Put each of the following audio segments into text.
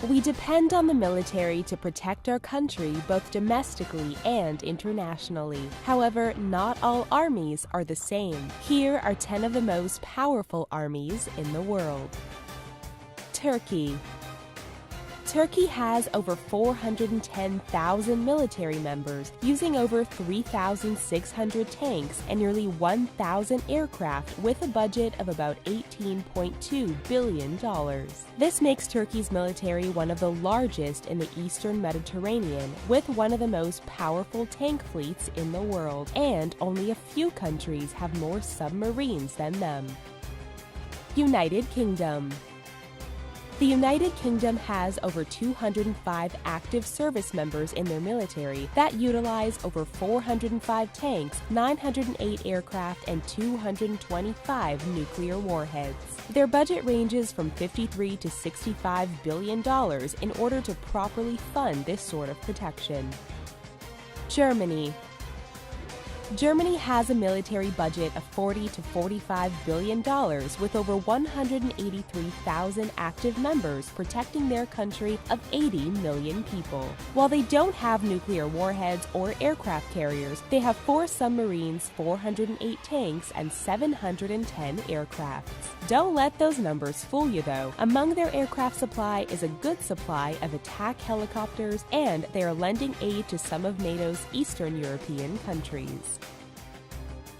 We depend on the military to protect our country both domestically and internationally. However, not all armies are the same. Here are 10 of the most powerful armies in the world. Turkey. Turkey has over 410,000 military members, using over 3,600 tanks and nearly 1,000 aircraft with a budget of about $18.2 billion. This makes Turkey's military one of the largest in the Eastern Mediterranean, with one of the most powerful tank fleets in the world, and only a few countries have more submarines than them. United Kingdom. The United Kingdom has over 205 active service members in their military that utilize over 405 tanks, 908 aircraft, and 225 nuclear warheads. Their budget ranges from $53 to $65 billion in order to properly fund this sort of protection. Germany. Germany has a military budget of $40 to $45 billion with over 183,000 active members protecting their country of 80 million people. While they don't have nuclear warheads or aircraft carriers, they have 4 submarines, 408 tanks, and 710 aircrafts. Don't let those numbers fool you though. Among their aircraft supply is a good supply of attack helicopters, and they are lending aid to some of NATO's Eastern European countries.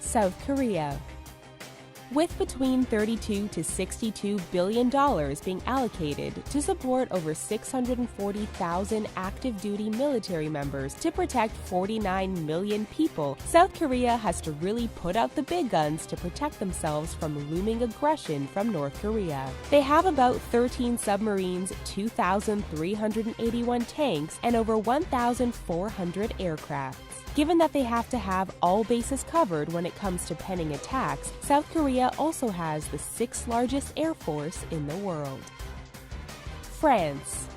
South Korea. With between $32 to $62 billion being allocated to support over 640,000 active-duty military members to protect 49 million people, South Korea has to really put out the big guns to protect themselves from looming aggression from North Korea. They have about 13 submarines, 2,381 tanks, and over 1,400 aircrafts. Given that they have to have all bases covered when it comes to penning attacks, South Korea also has the 6th largest air force in the world. France.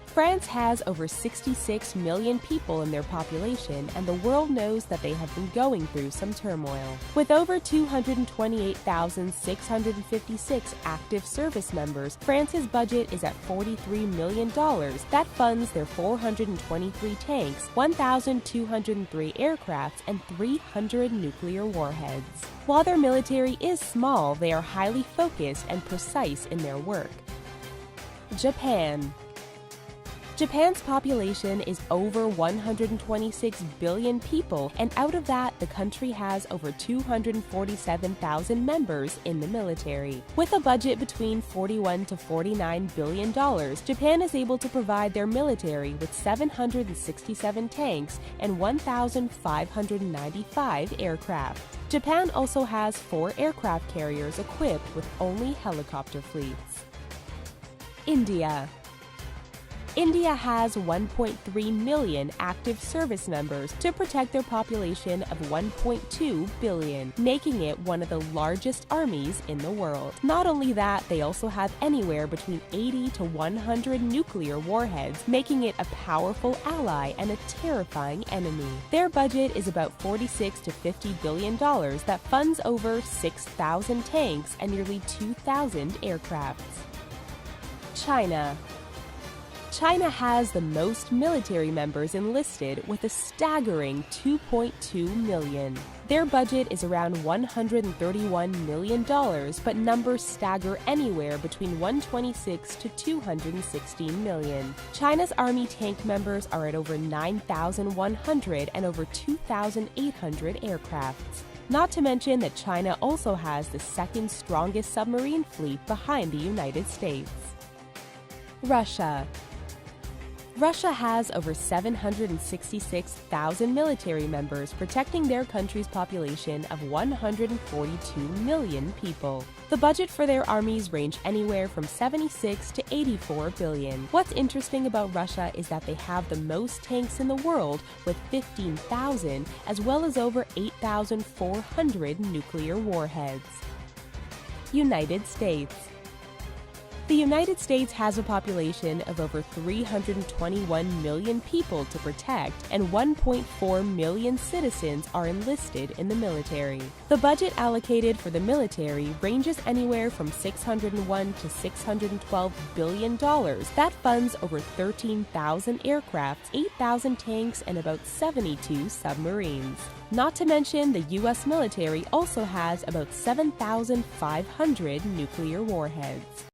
France has over 66 million people in their population, and the world knows that they have been going through some turmoil. With over 228,656 active service members, France's budget is at $43 million that funds their 423 tanks, 1,203 aircraft, and 300 nuclear warheads. While their military is small, they are highly focused and precise in their work. Japan. Japan's population is over 126 billion people, and out of that, the country has over 247,000 members in the military. With a budget between $41 to $49 billion, Japan is able to provide their military with 767 tanks and 1,595 aircraft. Japan also has 4 aircraft carriers equipped with only helicopter fleets. India. India has 1.3 million active service members to protect their population of 1.2 billion, making it one of the largest armies in the world. Not only that, they also have anywhere between 80 to 100 nuclear warheads, making it a powerful ally and a terrifying enemy. Their budget is about $46 to $50 billion that funds over 6,000 tanks and nearly 2,000 aircrafts. China. China has the most military members enlisted with a staggering 2.2 million. Their budget is around $131 million, but numbers stagger anywhere between 126 to 216 million. China's army tank members are at over 9,100 and over 2,800 aircrafts. Not to mention that China also has the 2nd strongest submarine fleet behind the United States. Russia. Russia has over 766,000 military members protecting their country's population of 142 million people. The budget for their armies range anywhere from 76 to 84 billion. What's interesting about Russia is that they have the most tanks in the world with 15,000, as well as over 8,400 nuclear warheads. United States. The United States has a population of over 321 million people to protect, and 1.4 million citizens are enlisted in the military. The budget allocated for the military ranges anywhere from $601 to $612 billion. That funds over 13,000 aircraft, 8,000 tanks, and about 72 submarines. Not to mention, the U.S. military also has about 7,500 nuclear warheads.